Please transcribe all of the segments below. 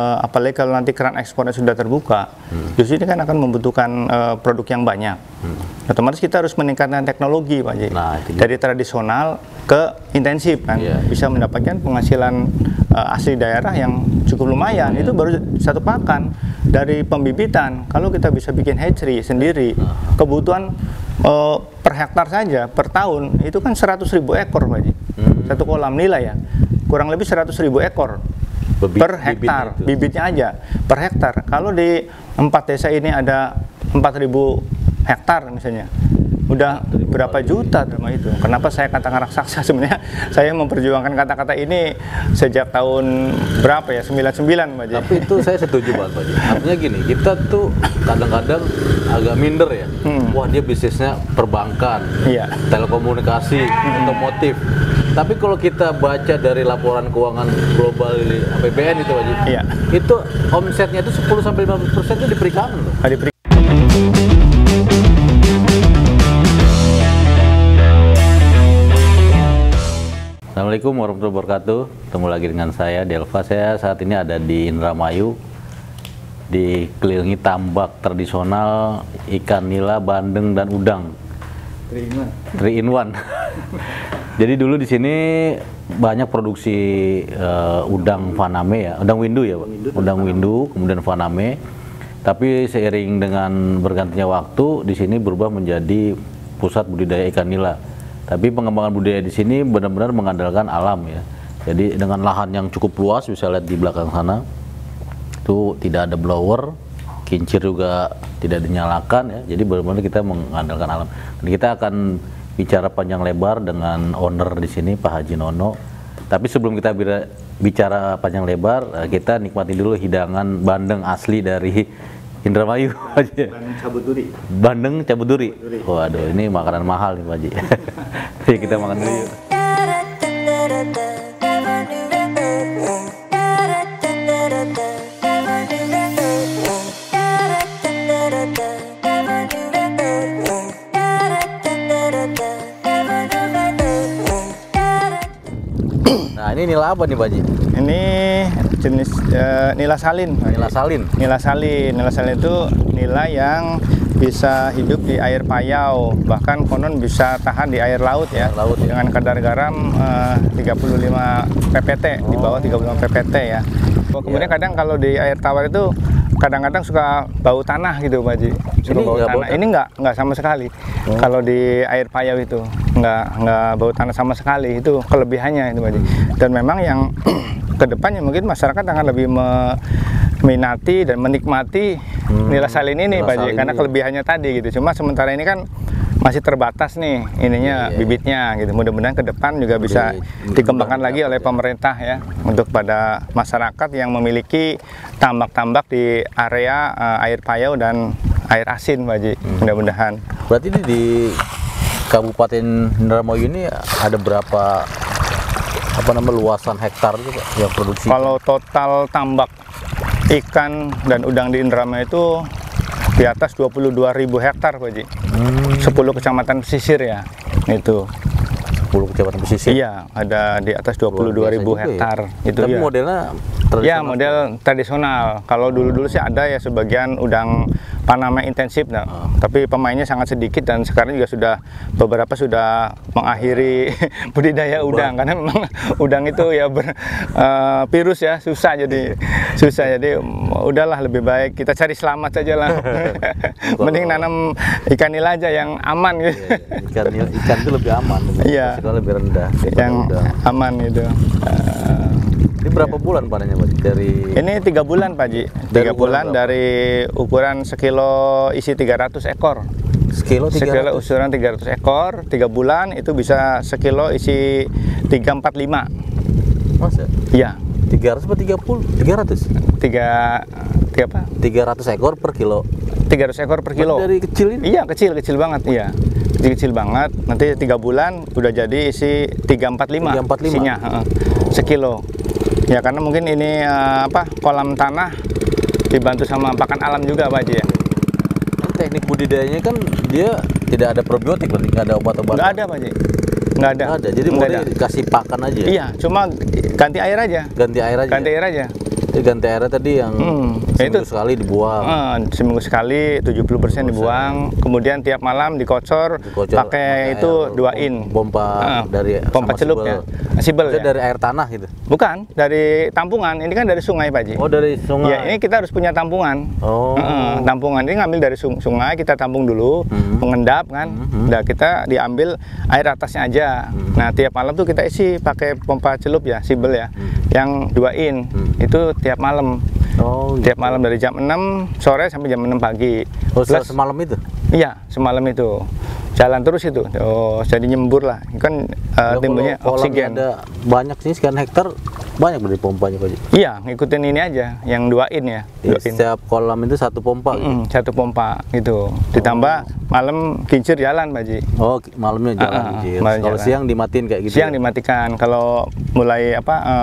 Apalagi kalau nanti keran ekspornya sudah terbuka, justru ini kan akan membutuhkan produk yang banyak. Otomatis kita harus meningkatkan teknologi, Pak Ji. Dari tradisional ke intensif kan, bisa mendapatkan penghasilan asli daerah yang cukup lumayan. Itu baru satu pakan dari pembibitan. Kalau kita bisa bikin hatchery sendiri, kebutuhan per hektar saja per tahun itu kan 100.000 ekor, Pak Ji. Satu kolam nilai ya, kurang lebih 100.000 ekor. Per hektar, bibitnya aja per hektar. Kalau di 4 desa ini ada 4.000 hektar misalnya, udah berapa juta drama itu. Kenapa saya katakan raksasa? Sebenarnya saya memperjuangkan kata-kata ini sejak tahun berapa ya, 99 Pak Ji. Tapi itu saya setuju banget Pak Ji. Artinya gini, kita tuh kadang-kadang agak minder ya. Wah, dia bisnisnya perbankan, telekomunikasi, otomotif. Tapi kalau kita baca dari laporan keuangan global APBN itu Pak Ji, itu omsetnya itu 10-15% itu di perikanan loh. Assalamualaikum warahmatullahi wabarakatuh. Ketemu lagi dengan saya Delva. Saya saat ini ada di Indramayu, dikelilingi tambak tradisional ikan nila, bandeng dan udang. 3 in 1. Jadi dulu di sini banyak produksi udang faname ya, udang windu ya, Pak. Udang windu, kemudian faname. Tapi seiring dengan bergantinya waktu, di sini berubah menjadi pusat budidaya ikan nila. Tapi pengembangan budidaya di sini benar-benar mengandalkan alam ya. Jadi dengan lahan yang cukup luas, bisa lihat di belakang sana, itu tidak ada blower, kincir juga tidak dinyalakan ya. Jadi benar-benar kita mengandalkan alam. Dan kita akan bicara panjang lebar dengan owner di sini, Pak Haji Nono. Tapi sebelum kita bicara panjang lebar, kita nikmati dulu hidangan bandeng asli dari Indramayu. Bandeng cabut duri. Bandeng cabut duri. Waduh, ini makanan mahal nih Pak Haji. Jadi kita makan dulu yuk. Nah, ini nila apa nih Pak Haji? Ini jenis nila salin. Nila salin. Nila salin. Nila salin itu nila yang bisa hidup di air payau, bahkan konon bisa tahan di air laut ya. Dengan kadar garam 35 ppt, di bawah 35 ppt ya. Kemudian kadang kalau di air tawar itu kadang-kadang suka bau tanah gitu Pak Haji. Suka bau tanah. Ini enggak sama sekali. Kalau di air payau itu enggak bau tanah sama sekali. Itu kelebihannya itu Pak Haji. Dan memang yang kedepannya mungkin masyarakat akan lebih meminati dan menikmati nila salin ini Pak Haji, karena kelebihannya tadi gitu. Cuma sementara ini kan masih terbatas nih ininya, bibitnya gitu. Mudah-mudahan ke depan juga bisa dikembangkan lagi oleh pemerintah ya, untuk pada masyarakat yang memiliki tambak-tambak di area air payau dan air asin Pak Haji. Mudah-mudahan. Berarti ini di Kabupaten Indramayu ini ada berapa luasan hektar itu Pak yang produksi? Kalau total tambak ikan dan udang di Indramayu itu di atas 22.000 hektar Pak Haji. 10 kecamatan pesisir ya, itu 10 kecamatan pesisir. Iya, ada di atas 22.000 hektar ya. Itu. Tapi modelnya tradisional. Ya, model tradisional. Kalau dulu-dulu sih ada ya sebagian udang panama intensif, tapi pemainnya sangat sedikit dan sekarang juga beberapa sudah mengakhiri budidaya udang, karena memang udang itu ya virus ya, susah jadi udahlah, lebih baik kita cari selamat saja lah. Mending nanam ikan nila aja yang aman gitu. Ikan itu lebih aman, risiko lebih rendah yang aman itu. Ini berapa bulan panennya Pak? Ini 3 bulan Pak Haji. 3 bulan dari ukuran sekilo isi 300 ekor. Sekilo ukuran 300 ekor, 3 bulan itu bisa sekilo isi 345. Masa? Iya. 300 apa 30? 300? 300 ekor per kilo. 300 ekor per kilo. Dari kecil ini? Iya, kecil banget, iya. Kecil banget. Nanti 3 bulan udah jadi isi 345 isinya, sekilo. Ya karena mungkin ini kolam tanah dibantu sama pakan alam juga Pak Haji ya. Teknik budidayanya kan dia tidak ada probiotik, berarti nggak ada obat-obatan. Nggak ada Pak Haji. Nggak ada. Jadi murni dikasih pakan aja. Iya, cuma ganti air aja. Ganti air aja. Jadi ganti airnya tadi yang seminggu sekali dibuang. Seminggu sekali 70% dibuang, kemudian tiap malam dikocor pakai itu 2 in pompa dari pompa celupnya. Sibel ya. Dari air tanah gitu. Bukan, dari tampungan. Ini kan dari sungai, Pak Haji. Oh, dari sungai. Ya, ini kita harus punya tampungan. Oh. Tampungan ini ngambil dari sungai, kita tampung dulu, mengendap kan. Nah, kita diambil air atasnya aja. Nah, tiap malam tuh kita isi pakai pompa celup ya, sibel ya. Yang 2 in. Itu tiap malam. Oh, tiap malam dari jam 6 sore sampai jam 6 pagi. Oh, semalam itu? Iya, semalam itu. Jalan terus itu. Oh, jadi nyembur lah. Kan timbulnya oksigen. Ada banyak sih, sekian hektar banyak dari pompanya, Pak Haji. Iya, ngikutin ini aja, yang 2 in ya. Setiap kolam itu 1 pompa gitu. 1 pompa gitu. Ditambah malam kincir jalan, Pak Haji. Oh, malamnya jalan kincir. Kalau siang dimatiin kayak gitu. Siang dimatikan. Kalau mulai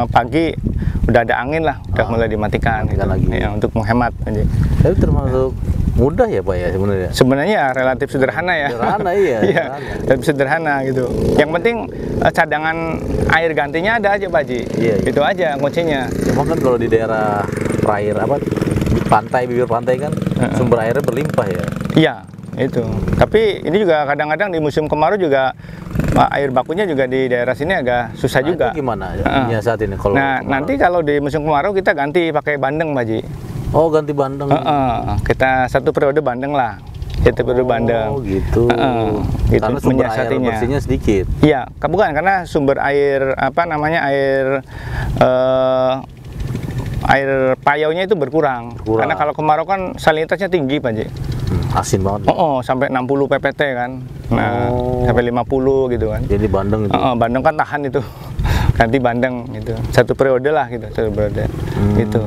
pagi udah ada angin lah, udah mulai dimatikan gitu. Lagi. Ya, untuk menghemat aja. Tapi termasuk mudah ya, Pak ya sebenarnya? Sebenarnya relatif sederhana ya. Sederhana iya. Iya, relatif sederhana gitu. Yang penting cadangan air gantinya ada aja, Pak Haji. Iya. Itu aja kuncinya. Cuma kan kalau di daerah bibir pantai kan sumber airnya berlimpah ya. Iya, itu. Tapi ini juga kadang-kadang di musim kemarau juga air bakunya juga di daerah sini agak susah juga. Itu gimana ya saat ini kalau nanti kalau di musim kemarau kita ganti pakai bandeng, Pak Haji. Oh, ganti bandeng. Kita 1 periode bandeng lah. Itu periode bandeng. Oh, gitu. Gitu, karena sumber air bersihnya sedikit. Iya, bukan karena sumber air air payaunya itu berkurang. Karena kalau kemarau kan salinitasnya tinggi, Pak Haji. Asin banget. Sampai 60 ppt kan. Nah, sampai 50 gitu kan. Jadi bandeng itu. Bandeng kan tahan itu. Ganti bandeng gitu. 1 periode lah gitu, 1 periode. Gitu.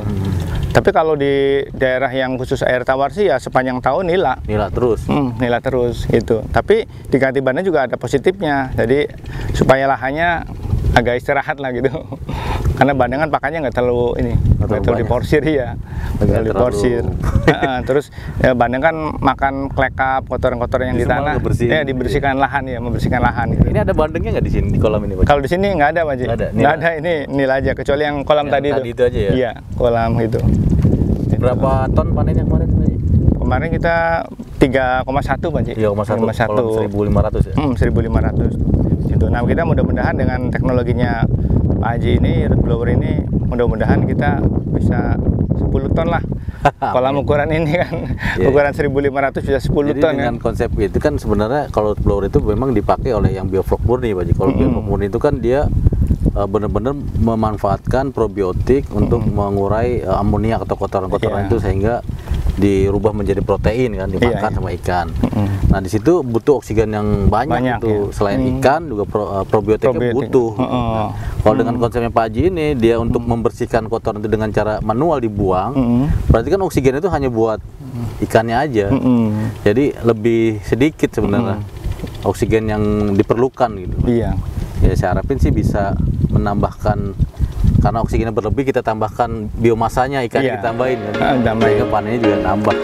Tapi kalau di daerah yang khusus air tawar sih ya sepanjang tahun nila. Nila terus. Nila terus gitu. Tapi diganti bandeng juga ada positifnya. Jadi supaya lahannya agak istirahat lah gitu. Karena bandeng kan pakannya nggak terlalu diporsir ya. Terlalu diporsir. Terus ya, bandeng kan makan klekap, kotoran-kotoran yang di tanah. Ya, dibersihkan lahan ya, membersihkan lahan. Gitu. Ini ada bandengnya nggak di sini di kolam ini, Pak? Kalau di sini nggak ada, Pak Haji. Nggak ada, ini nila aja. Kecuali yang kolam tadi itu aja ya? Iya, kolam itu. Berapa ton panennya kemarin, Pak Haji? Kemarin kita 3,1, Pak Haji. 3,1. 1.500 ya? 1.500. Itu. Nah, kita mudah-mudahan dengan teknologinya Pak Haji ini, root blower ini, mudah-mudahan kita bisa 10 ton lah. Kolam ukuran ini kan, ukuran 1.500 bisa 10 ton. Dengan konsep itu kan sebenarnya kalau root blower itu memang dipakai oleh yang bioflok murni, Pak Haji. Kalau bioflok murni itu kan dia benar-benar memanfaatkan probiotik untuk mengurai amoniak atau kotoran-kotoran itu sehingga dirubah menjadi protein kan, dimakan sama ikan. Nah, di situ butuh oksigen yang banyak itu. Selain ikan juga probiotiknya butuh. Nah, kalau dengan konsepnya Pak Haji ini dia untuk membersihkan kotoran itu dengan cara manual dibuang, berarti kan oksigen itu hanya buat ikannya aja. Jadi lebih sedikit sebenarnya oksigen yang diperlukan gitu. Iya. Ya, saya harapin sih bisa menambahkan, karena oksigennya berlebih kita tambahkan biomasanya, ikannya ditambahin kan, sehingga panennya juga nambah.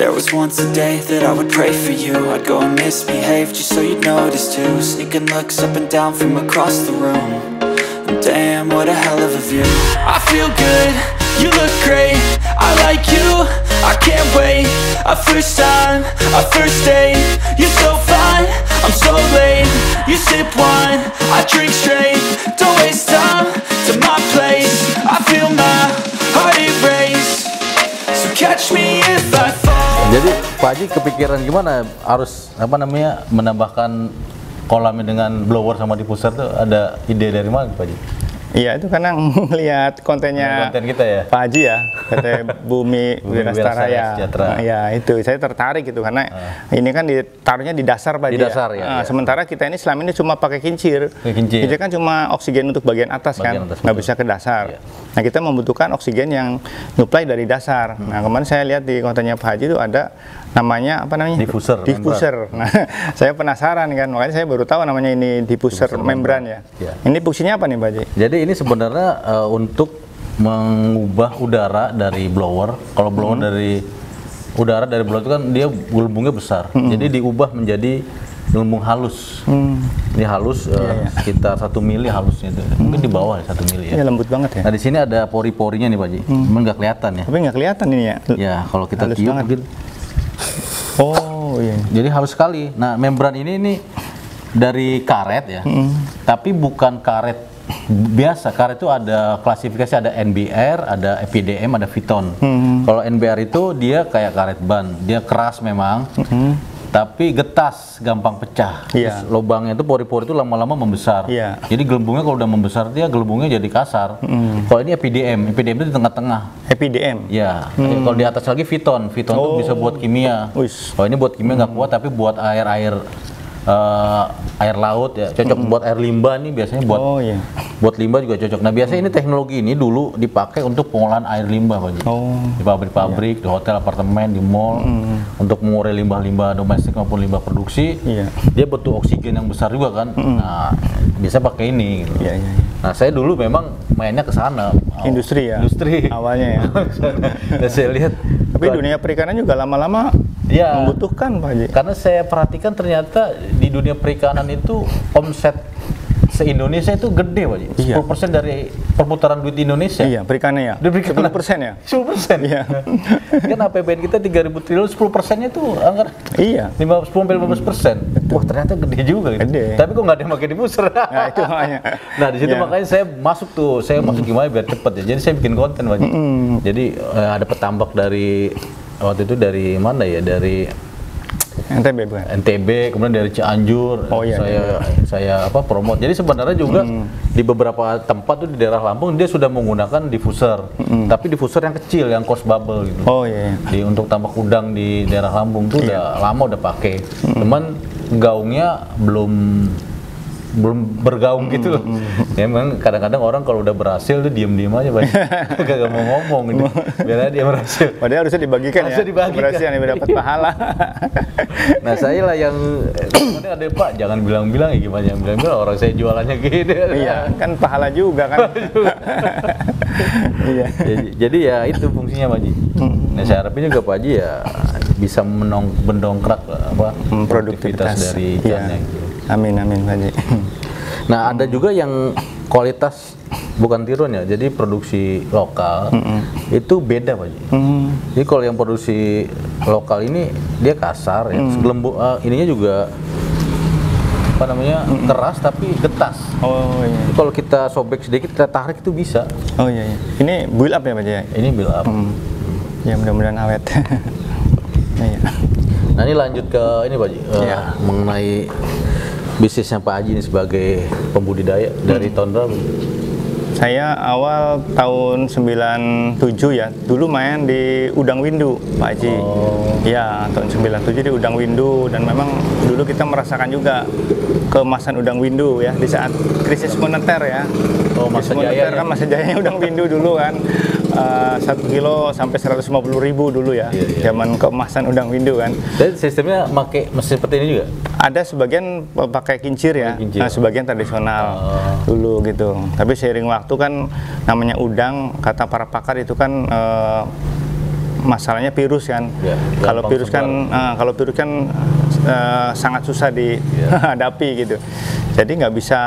There was once a day that I would pray for you. I'd go and misbehave just so you'd notice too. Sneaking looks up and down from across the room. And damn, what a hell of a view. I feel good, you look great, I like you, I can't wait. A first time, a first date, you're so fine, I'm so late. You sip wine, I drink straight, don't waste time to my place. I feel my heart erase, so catch me if I fall. Jadi Pak Haji kepikiran gimana harus menambahkan kolamnya dengan blower sama diffuser tuh, ada ide dari mana Pak Haji? Iya, itu karena melihat konten kita ya, Pak Haji ya, PT Bumi Wirastaraya. Ya, itu saya tertarik gitu karena ini kan ditaruhnya di dasar, Pak Haji. Di dasar ya. Sementara kita ini selama ini cuma pakai kincir. Itu kan cuma oksigen untuk bagian atas kan, nggak bisa ke dasar. Nah, kita membutuhkan oksigen yang nyuplai dari dasar. Nah, kemarin saya lihat di kontennya Pak Haji itu ada namanya diffuser. Nah, saya penasaran kan, makanya saya baru tahu namanya ini diffuser membran ya. Ini fungsinya apa nih, Pak Haji? Jadi ini sebenarnya untuk mengubah udara dari blower. Kalau blower dari udara dari blower itu kan dia gelembungnya besar. Jadi diubah menjadi gelembung halus. Ini halus sekitar 1 mili halusnya itu. Mungkin di bawah 1 mili ya. Iya, lembut banget ya. Nah di sini ada pori-porinya nih Pak Haji. Cuman nggak kelihatan ya. Tapi nggak kelihatan ini ya. Ya kalau kita Halus tiup banget. mungkin. Oh iya. Jadi halus sekali. Nah membran ini dari karet ya. Tapi bukan karet biasa. Karet itu ada klasifikasi, ada NBR, ada EPDM, ada Viton. Kalau NBR itu dia kayak karet ban. Dia keras memang. Tapi getas, gampang pecah. Iya. Terus lubangnya itu pori-pori itu lama-lama membesar. Iya. Jadi gelembungnya kalau udah membesar dia gelembungnya jadi kasar. Kalau ini EPDM itu di tengah-tengah. EPDM. Ya. Kalau di atas lagi Viton. Viton itu bisa buat kimia. Wis. Kalau ini buat kimia nggak kuat, tapi buat air laut ya, cocok buat air limbah nih biasanya buat buat limbah juga cocok. Nah biasanya ini teknologi ini dulu dipakai untuk pengolahan air limbah Pak Haji. Di pabrik-pabrik, di hotel, apartemen, di mall, untuk mengurai limbah-limbah domestik maupun limbah produksi. Dia butuh oksigen yang besar juga kan. Nah biasa pakai ini. Gitu. Nah saya dulu memang mainnya ke sana. Industri ya. Industri. Awalnya ya. Dan saya lihat. Tapi dunia perikanan juga lama-lama membutuhkan Pak Haji. Karena saya perhatikan ternyata di dunia perikanan itu omset se-Indonesia itu gede Pak Haji. 10% dari perputaran duit Indonesia. Iya, perikanan ya. 10% ya? 10%. Iya. Kan APBN kita 3.000 triliun, 10%-nya itu anggaran. Iya. 10-15%. Wah, ternyata gede juga gitu. Gede. Tapi kok nggak ada yang pakai diffuser? Nah, itu makanya. Nah, di situ makanya saya masuk gimana biar cepet ya. Jadi saya bikin konten Pak Haji. Jadi ada petambak dari waktu itu dari mana ya? Dari NTB bukan? NTB, kemudian dari Cianjur, saya promote. Jadi sebenarnya juga di beberapa tempat tuh di daerah Lampung dia sudah menggunakan diffuser, tapi diffuser yang kecil, yang cost bubble gitu. Untuk tambak udang di daerah Lampung tuh udah lama udah pakai, cuman gaungnya belum bergaung gitu loh. Ya memang kadang-kadang orang kalau udah berhasil tuh diem-diem aja Pak. Kagak mau ngomong gitu. Biar dia berhasil. Padahal harusnya dibagikan ya. Berhasil yang dapat pahala. Nah saya lah yang kemudian ada Pak, jangan bilang-bilang ya gimana, yang bilang orang saya jualannya gitu. Iya, kan pahala juga kan. Iya. Jadi ya itu fungsinya Pak Haji. Nah saya harapin juga Pak Haji ya bisa mendongkrak produktivitas dari ikannya. Amin Pak Haji. Nah ada juga yang kualitas bukan tiruan ya, jadi produksi lokal itu beda Pak Haji. Jadi kalau yang produksi lokal ini dia kasar ya, ininya juga keras tapi getas. Kalau kita sobek sedikit kita tarik itu bisa. Ini build up ya Pak Haji? Ini build up. Ya mudah-mudahan awet. Nah ini lanjut ke ini Pak Haji, mengenai bisnisnya Pak Haji ini sebagai pembudidaya dari tahun berapa? Saya awal tahun 97 ya, dulu main di Udang Windu Pak Haji. Ya, tahun 97 di Udang Windu, dan memang dulu kita merasakan juga keemasan Udang Windu ya, di saat krisis moneter ya. Masa jaya kan, masa jayanya Udang Windu dulu kan. 1 kilo sampai 150.000 dulu ya, zaman keemasan Udang Windu kan. Dan sistemnya pakai mesin seperti ini juga? Ada sebagian pakai kincir ya, nah, sebagian tradisional dulu gitu. Tapi seiring waktu kan namanya udang, kata para pakar itu kan masalahnya virus kan. Kalau virus kan sangat susah dihadapi gitu. Jadi nggak bisa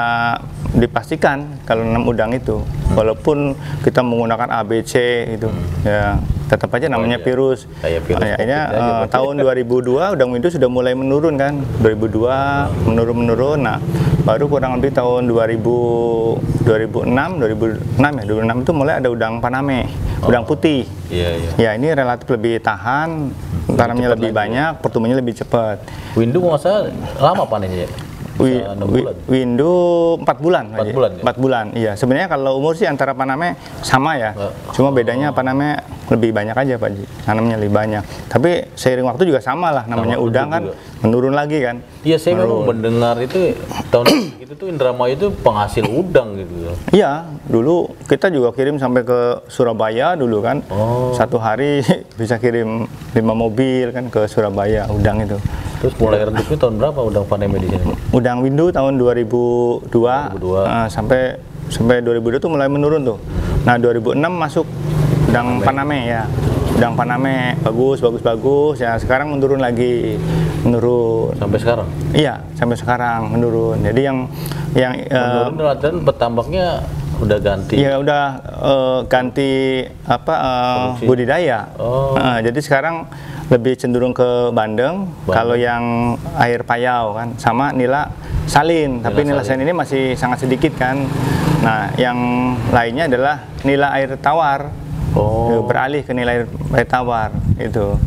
dipastikan kalau nanam udang itu, walaupun kita menggunakan ABC itu, ya tetap aja namanya virus. Akhirnya tahun 2002 Udang Windu sudah mulai menurun kan, 2002 menurun. Nah, baru kurang lebih tahun 2006 itu mulai ada udang Paname, udang putih. Ya ini relatif lebih tahan, tanamnya lebih banyak, pertumbuhannya lebih cepat. Windu nggak usah lama panennya ya? Windu 4 bulan. 4 bulan. Iya. Sebenarnya kalau umur sih antara Paname sama ya. Cuma bedanya Paname lebih banyak aja Pak Haji. Tanamnya lebih banyak. Tapi seiring waktu juga sama lah. Namanya udang kan menurun lagi kan. Iya, saya memang mendengar itu tahun itu tuh Indramayu itu penghasil udang gitu. Iya, dulu kita juga kirim sampai ke Surabaya dulu kan. Satu hari bisa kirim 5 mobil kan ke Surabaya udang itu. Terus mulai redupnya tahun berapa udang Paname di sini? Udang Windu tahun 2002. Sampai 2002 tuh mulai menurun tuh. Nah 2006 masuk udang Paname ya. udang Paname bagus ya, sekarang menurun menurun sampai sekarang. Iya, sampai sekarang menurun. Jadi yang menurun dan petambaknya udah ganti. Iya, udah ganti budidaya. Jadi sekarang lebih cenderung ke bandeng. Kalau yang air payau kan, sama nila salin. Tapi nila salin ini masih sangat sedikit kan. Nah, yang lainnya adalah nila air tawar. Beralih ke nila air tawar itu.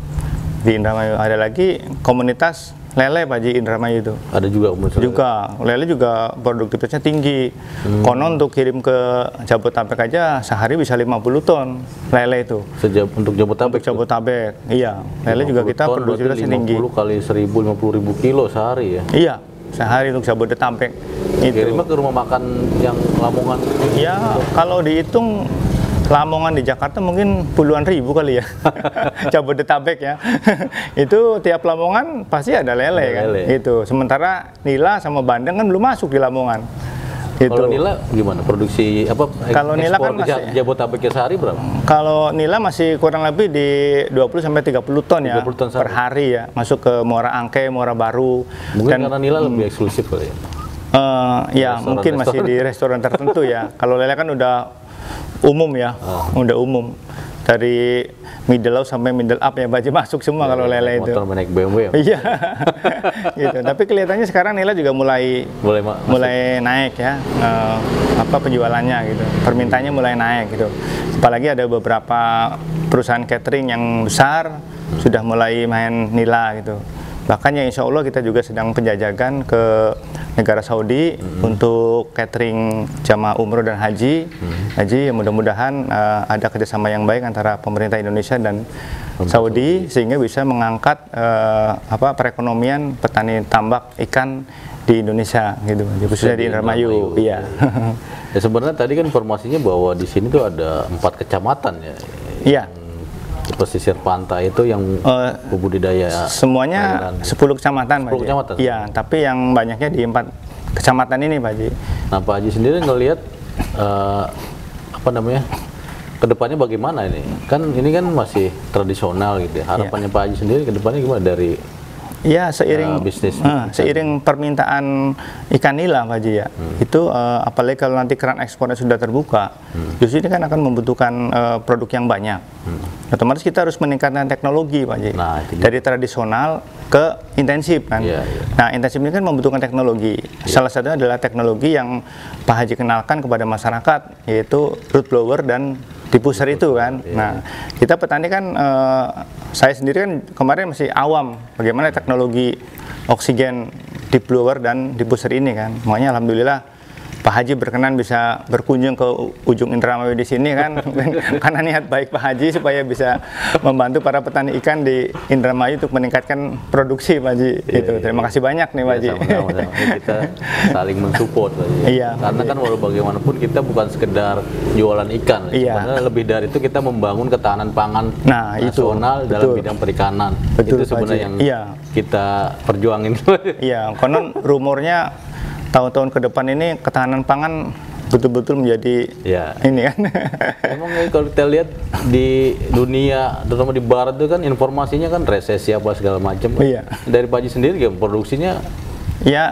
Di Indramayu ada lagi komunitas lele Pak Haji, Indramayu itu. Ada juga komunitas lele juga produktivitasnya tinggi. Konon untuk kirim ke Jabodetabek aja sehari bisa 50 ton lele itu. Untuk Jabodetabek? Untuk Jabodetabek, iya. Lele juga kita produktivitasnya tinggi. 50 kali 50.000 kilo sehari ya? Iya, sehari untuk Jabodetabek. Kirimnya ke rumah makan yang Lamongan? Iya, kalau dihitung Lamongan di Jakarta mungkin puluhan ribu kali ya. Jabodetabek ya. Itu tiap Lamongan pasti ada lele kan. Itu. Sementara nila sama bandeng kan belum masuk di Lamongan. Gitu. Kalau nila gimana? Produksi apa? Kalau nila kan masih Jabodetabek sehari berapa? Kalau nila masih kurang lebih di 20 sampai 30 ton ya 30 ton per hari ya. Masuk ke Muara Angke, Muara Baru. Mungkin karena nila lebih eksklusif kali ya. Ya, mungkin masih di restoran tertentu ya. Kalau lele kan udah umum ya, udah umum dari middle low sampai middle up ya, Baji masuk semua kalau lele itu. Motor naik BMW ya. Iya, gitu. Tapi kelihatannya sekarang nila juga mulai naik ya, penjualannya gitu, permintaannya mulai naik gitu. Apalagi ada beberapa perusahaan catering yang besar sudah mulai main nila gitu. Bahkan ya insya Allah kita juga sedang penjajakan ke negara Saudi untuk catering jamaah umroh dan haji. Haji mudah-mudahan ada kerjasama yang baik antara pemerintah Indonesia dan Saudi sehingga bisa mengangkat perekonomian petani tambak ikan di Indonesia gitu, khususnya di Indramayu. Iya. Ya sebenarnya tadi kan informasinya bahwa di sini tuh ada 4 kecamatan ya. Iya. Pesisir pantai itu yang budidaya semuanya 10 kecamatan 10 kecamatan? Iya, tapi yang banyaknya di 4 kecamatan ini Pak Haji. Nah Pak Haji sendiri ngelihat kedepannya bagaimana ini? Kan ini kan masih tradisional gitu ya. Harapannya Pak Haji sendiri kedepannya gimana dari ya seiring bisnis seiring permintaan ikan nila Pak Haji ya. Itu apalagi kalau nanti keran ekspornya sudah terbuka, justru ini kan akan membutuhkan produk yang banyak. Otomatis kita harus meningkatkan teknologi Pak Haji. Dari tradisional ke intensif kan. Nah, intensif ini kan membutuhkan teknologi. Salah satunya adalah teknologi yang Pak Haji kenalkan kepada masyarakat, yaitu root blower dan diffuser itu kan. Nah, kita petani kan saya sendiri kan kemarin masih awam bagaimana teknologi oksigen deep blower dan diffuser ini kan. Makanya alhamdulillah Pak Haji berkenan bisa berkunjung ke ujung Indramayu di sini kan, karena niat baik Pak Haji supaya bisa membantu para petani ikan di Indramayu untuk meningkatkan produksi Pak Haji. Terima kasih banyak nih Pak Haji. Sama-sama. Kita saling mensupport Pak Haji. Karena kan walau bagaimanapun kita bukan sekedar jualan ikan, sebenarnya lebih dari itu kita membangun ketahanan pangan nasional dalam bidang perikanan. Itu sebenarnya yang kita perjuangin. Iya, konon rumornya tahun-tahun ke depan ini ketahanan pangan betul-betul menjadi ini kan. Emang kalau kita lihat di dunia, terutama di barat itu kan informasinya kan resesi apa segala macam. Dari Pak Haji sendiri kan produksinya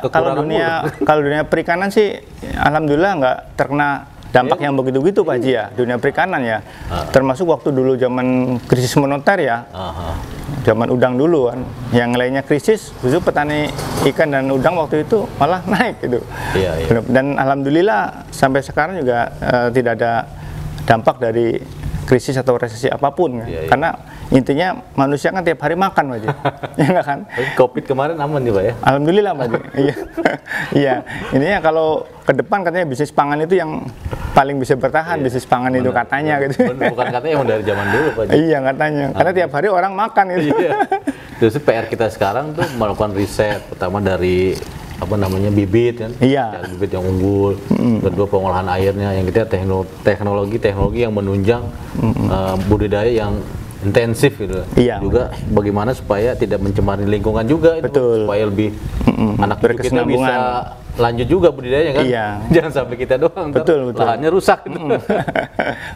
kalau dunia perikanan sih alhamdulillah nggak terkena dampak yang begitu-begitu Pak Haji ya, dunia perikanan ya. Termasuk waktu dulu zaman krisis moneter ya. Zaman udang dulu kan, yang lainnya krisis, justru petani ikan dan udang waktu itu malah naik gitu. Dan alhamdulillah sampai sekarang juga tidak ada dampak dari krisis atau resesi apapun kan? Karena intinya manusia kan tiap hari makan Pak Haji. Ya nggak kan? Covid kemarin aman nih Pak ya? Alhamdulillah Pak Haji. Iya. Ininya kalau ke depan katanya bisnis pangan itu yang paling bisa bertahan, bisnis pangan itu katanya gitu. Bukan katanya yang dari zaman dulu Pak Haji. Iya katanya, karena tiap hari orang makan gitu. Terus PR kita sekarang tuh melakukan riset, pertama dari bibit kan, bibit yang unggul, kedua pengolahan airnya, yang ketiga teknologi yang menunjang budidaya yang intensif gitu. Juga bagaimana supaya tidak mencemari lingkungan juga, itu supaya lebih anak cucu kita bisa lanjut juga budidayanya kan? Iya. Jangan sampai kita doang. Betul, betul. Lahannya rusak. Gitu.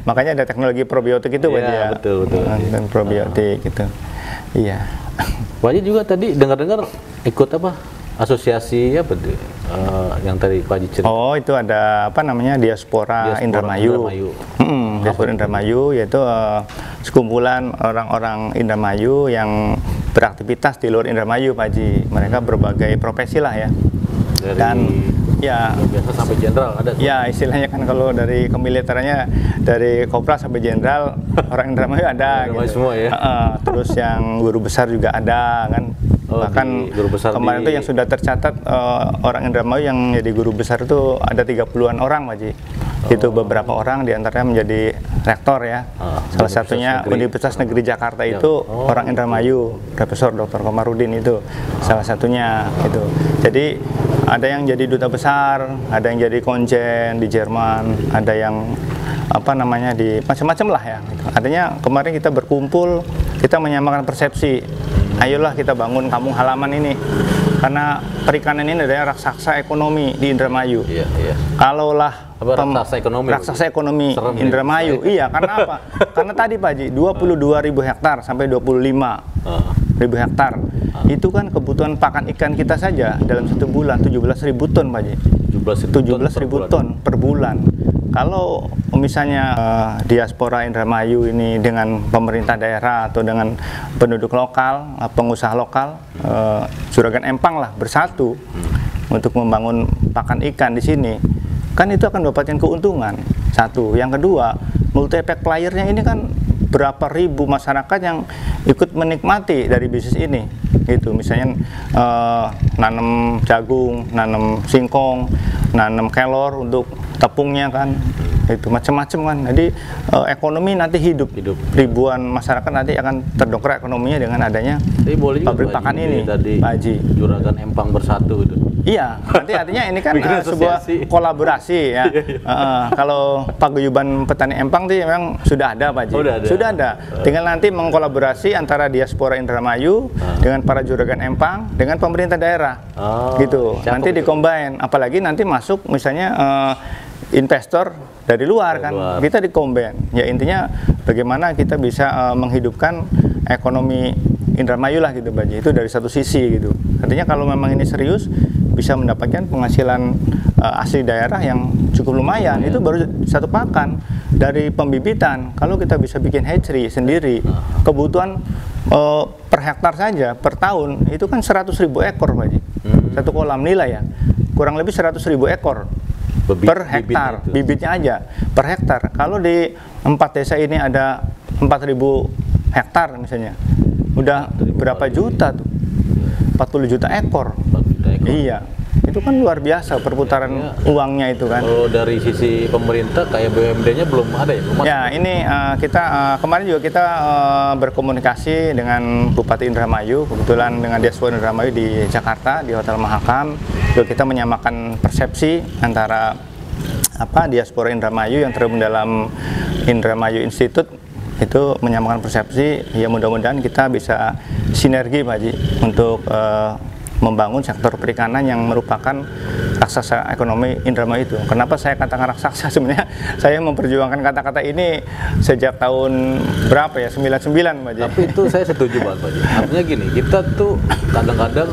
Makanya ada teknologi probiotik itu Pak Haji, Iya, ya. betul. Dan probiotik gitu. Iya. Pak Haji juga tadi dengar-dengar ikut apa? Asosiasi apa tuh? Yang tadi Pak Haji cerita. Oh, itu ada apa namanya Diaspora Indramayu. Diaspora Indramayu yaitu sekumpulan orang-orang Indramayu yang beraktivitas di luar Indramayu, Pak Haji. Mereka berbagai profesi lah ya. Dan ya biasa sampai jenderal ada tuh. Ya, istilahnya kan kalau dari kemiliterannya dari kopral sampai jenderal orang Indramayu ada Indramayu gitu. semua ya. Terus yang guru besar juga ada kan. Bahkan guru besar kemarin itu yang sudah tercatat orang Indramayu yang jadi guru besar itu ada 30-an orang, Pak Haji. Itu beberapa orang diantaranya menjadi rektor ya. Salah satunya Universitas Negeri Jakarta itu orang Indramayu, Profesor Dr. Komarudin itu salah satunya itu. Jadi ada yang jadi duta besar, ada yang jadi konjen di Jerman, ada yang apa namanya di macam-macam lah ya. Gitu. Artinya kemarin kita berkumpul, kita menyamakan persepsi. Ayolah kita bangun kampung halaman ini, karena perikanan ini adalah raksasa ekonomi di Indramayu. Iya, iya. Kalaulah raksasa ekonomi serem Indramayu, iya karena apa? Karena tadi Pak Haji 22.000 hektar sampai 25.000 hektar itu kan kebutuhan pakan ikan kita saja dalam satu bulan 17.000 ton Pak Haji. 17.000 ton per bulan. Kalau misalnya diaspora Indramayu ini dengan pemerintah daerah atau dengan penduduk lokal, pengusaha lokal, Juragan Empang lah bersatu untuk membangun pakan ikan di sini, kan itu akan mendapatkan keuntungan. Satu, yang kedua, multi effect playernya ini kan berapa ribu masyarakat yang ikut menikmati dari bisnis ini, gitu. Misalnya nanam jagung, nanam singkong, nanam kelor untuk tepungnya kan, itu macam-macam kan. Jadi ekonomi nanti hidup. Ribuan masyarakat nanti akan terdongkrak ekonominya dengan adanya pabrik pakan ini, Pak Haji. Juragan Empang bersatu itu. Iya, nanti artinya ini kan sebuah kolaborasi ya. Kalau paguyuban petani empang itu memang sudah ada, Pak Haji. Sudah ada. Tinggal nanti mengkolaborasi antara diaspora Indramayu dengan para juragan empang dengan pemerintah daerah. Gitu. Nanti dikombin. Apalagi nanti masuk misalnya investor dari luar kan. Kita dikombin. Ya intinya bagaimana kita bisa menghidupkan ekonomi Indramayu lah gitu, Pak Haji. Itu dari satu sisi gitu. Artinya kalau memang ini serius bisa mendapatkan penghasilan asli daerah yang cukup lumayan. Itu baru satu pakan dari pembibitan. Kalau kita bisa bikin hatchery sendiri, kebutuhan per hektar saja per tahun itu kan 100.000 ekor, Pak Haji. Satu kolam nilai ya, kurang lebih 100.000 ekor per hektar, bibitnya aja per hektar. Kalau di 4 desa ini ada 4.000 hektar misalnya, udah berapa juta tuh? 40 juta ekor. Iya, itu kan luar biasa perputaran uangnya itu kan. Kalau dari sisi pemerintah kayak BUMD-nya belum ada ya? Belum ya, ini kita kemarin juga kita berkomunikasi dengan Bupati Indramayu, kebetulan dengan diaspora Indramayu di Jakarta di Hotel Mahakam. Juga kita menyamakan persepsi antara diaspora Indramayu yang tergabung dalam Indramayu Institute, itu menyamakan persepsi. Ya mudah-mudahan kita bisa sinergi, Pak Haji, untuk membangun sektor perikanan yang merupakan raksasa ekonomi Indramayu itu. Kenapa saya katakan raksasa? Sebenarnya saya memperjuangkan kata-kata ini sejak tahun berapa ya? 99, Pak Haji. Tapi itu saya setuju banget, Pak Haji. Artinya gini, kita tuh kadang-kadang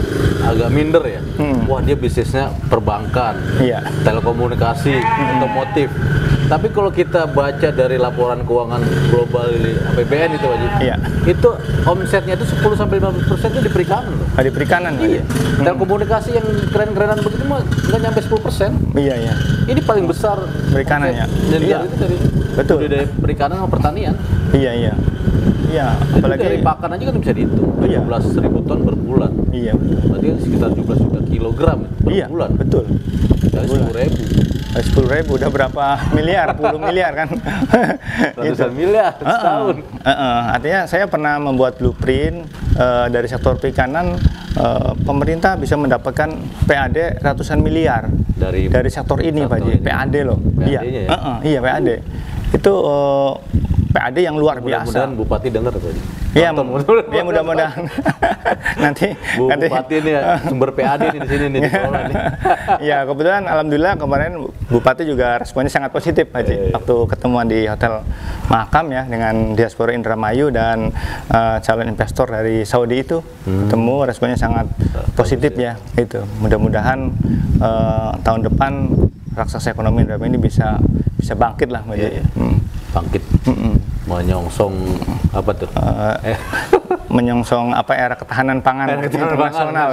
agak minder ya. Wah, dia bisnisnya perbankan, telekomunikasi, otomotif. Tapi kalau kita baca dari laporan keuangan global APBN itu, Pak Haji, itu omsetnya itu 10-15% itu di perikanan loh. Di perikanan, iya. Telekomunikasi yang keren-kerenan begitu mah nggak nyampe 10%. Iya, iya. Ini paling besar perikanannya. Iya. Itu dari dari perikanan sama pertanian. Iya, iya. Iya, apalagi dari pakan aja kan bisa dihitung. 17.000 ton per bulan. Iya. Berarti kan sekitar 17 juta kilogram per bulan. Betul. Dari 10.000 udah berapa miliar, puluh miliar kan. Ratusan miliar setahun. Artinya saya pernah membuat blueprint dari sektor perikanan, pemerintah bisa mendapatkan PAD ratusan miliar dari sektor ini, Pak Haji. PAD loh. Iya, PAD. Itu PAD yang luar biasa. Mudah-mudahan Bupati dengar tadi. Iya, ya mudah-mudahan. nanti Bupati ini ya, sumber PAD nih di sini nih di sekolah nih. Ya, kebetulan alhamdulillah kemarin Bupati juga responnya sangat positif, Haji. Waktu ketemuan di Hotel Mahakam ya dengan diaspora Indramayu dan calon investor dari Saudi itu ketemu, responnya sangat positif ya. Itu. Mudah-mudahan tahun depan raksasa ekonomi Indramayu ini bisa bangkit lah, Haji. Bangkit. Menyongsong apa tuh? Menyongsong apa era ketahanan pangan internasional.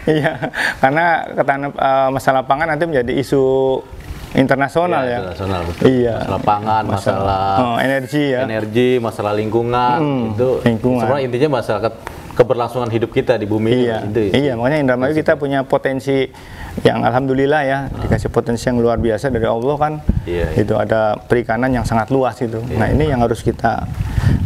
Iya, karena ketahanan masalah pangan nanti menjadi isu internasional ya. Internasional, betul. Iya. Masalah pangan, masalah energi ya. Energi, masalah lingkungan, itu sebenarnya intinya masalah keberlangsungan hidup kita di bumi ini. Iya, makanya Indramayu kita punya potensi yang alhamdulillah ya, dikasih potensi yang luar biasa dari Allah kan. Itu ada perikanan yang sangat luas itu. Nah, ini yang harus kita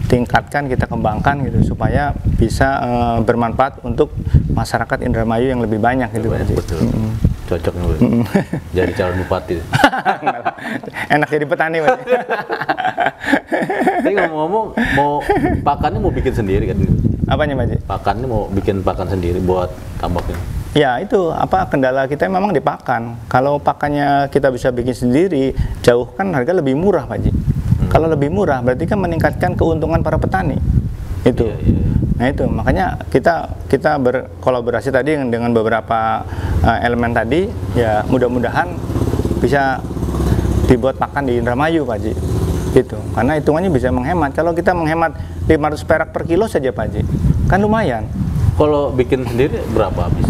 tingkatkan, kita kembangkan gitu supaya bisa bermanfaat untuk masyarakat Indramayu yang lebih banyak gitu. Betul. Cocok nih. Jadi calon bupati. Enak jadi petani, Pak. Tapi ngomong-ngomong, mau pakannya mau bikin sendiri kan? Apanya, Pak? Pakannya mau bikin pakan sendiri buat tambaknya. Ya, itu apa kendala kita memang di pakan. Kalau pakannya kita bisa bikin sendiri, jauh kan harga lebih murah, Pak Ji. Kalau lebih murah berarti kan meningkatkan keuntungan para petani. Itu. Nah, itu makanya kita berkolaborasi tadi dengan beberapa elemen tadi, ya mudah-mudahan bisa dibuat pakan di Indramayu, Pak Ji. Gitu. Karena hitungannya bisa menghemat. Kalau kita menghemat 500 perak per kilo saja, Pak Ji, kan lumayan. Kalau bikin sendiri berapa habis?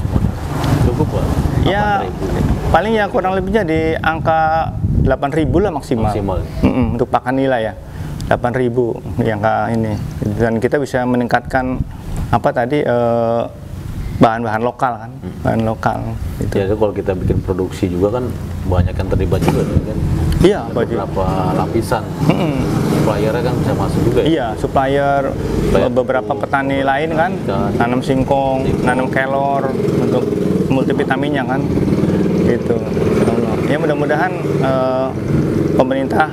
Cukup, Pak? Ya, paling ya kurang lebihnya di angka 8.000 lah maksimal. Untuk pakan nila ya, 8.000 yang ini. Dan kita bisa meningkatkan apa tadi bahan-bahan lokal kan, bahan lokal. Gitu. Ya, kalau kita bikin produksi juga kan banyak yang terlibat juga kan. Iya, beberapa lapisan. Suppliernya kan bisa masuk juga. Iya, supplier beberapa petani lain kan, nanam singkong, nanam kelor untuk multivitaminnya kan, gitu. Ya mudah-mudahan pemerintah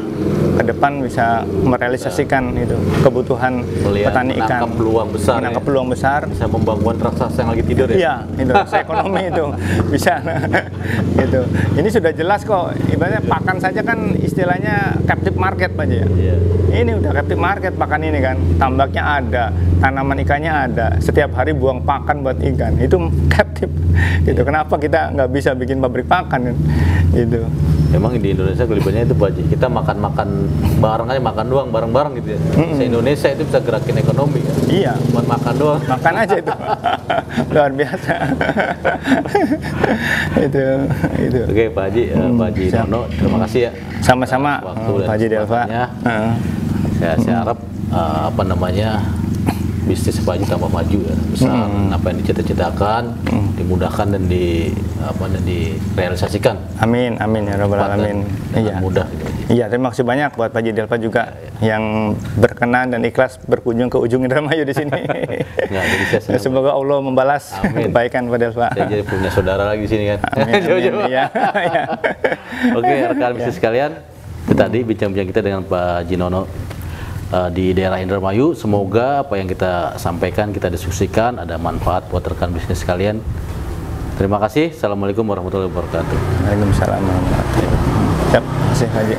ke depan bisa merealisasikan itu kebutuhan petani ikan, menangkap peluang besar, bisa membangun raksasa yang lagi tidur ya. Iya, itu ekonomi itu bisa. Gitu. Ini sudah jelas kok. Ibaratnya pakan saja kan istilahnya captive market, Pak ya. Ini udah captive market pakan ini kan. Tambaknya ada, tanaman ikannya ada. Setiap hari buang pakan buat ikan. Itu captive. Gitu. Kenapa kita nggak bisa bikin pabrik pakan kan? Gitu. Emang di Indonesia kelihatannya itu, Pak Haji, kita makan bareng aja, makan doang bareng-bareng gitu ya. Se-Indonesia itu bisa gerakin ekonomi ya. Iya. Buat makan doang. Makan aja itu. Luar biasa. itu. Oke, Pak Haji, Pak Haji Nono, terima kasih ya. Sama-sama, Pak Haji Delva. Saya harap bisnis Pak Haji tambah maju ya, besar, apa yang dicita-citakan dimudahkan dan direalisasikan. Amin ya rabbal alamin. Iya. Mudah. Iya, terima kasih banyak buat Pak Haji Delva juga yang berkenan dan ikhlas berkunjung ke ujung Indramayu di sini. Semoga Allah membalas kebaikan Pak Delva. Saya jadi punya saudara lagi di sini kan. Amin. Iya. Oke, rekan bisnis sekalian, itu tadi bincang-bincang kita dengan Pak Haji Nono di daerah Indramayu. Semoga apa yang kita sampaikan, kita diskusikan ada manfaat buat rekan bisnis sekalian. Terima kasih. Assalamualaikum warahmatullahi wabarakatuh. Waalaikumsalam warahmatullahi wabarakatuh. Terima kasih, Haji.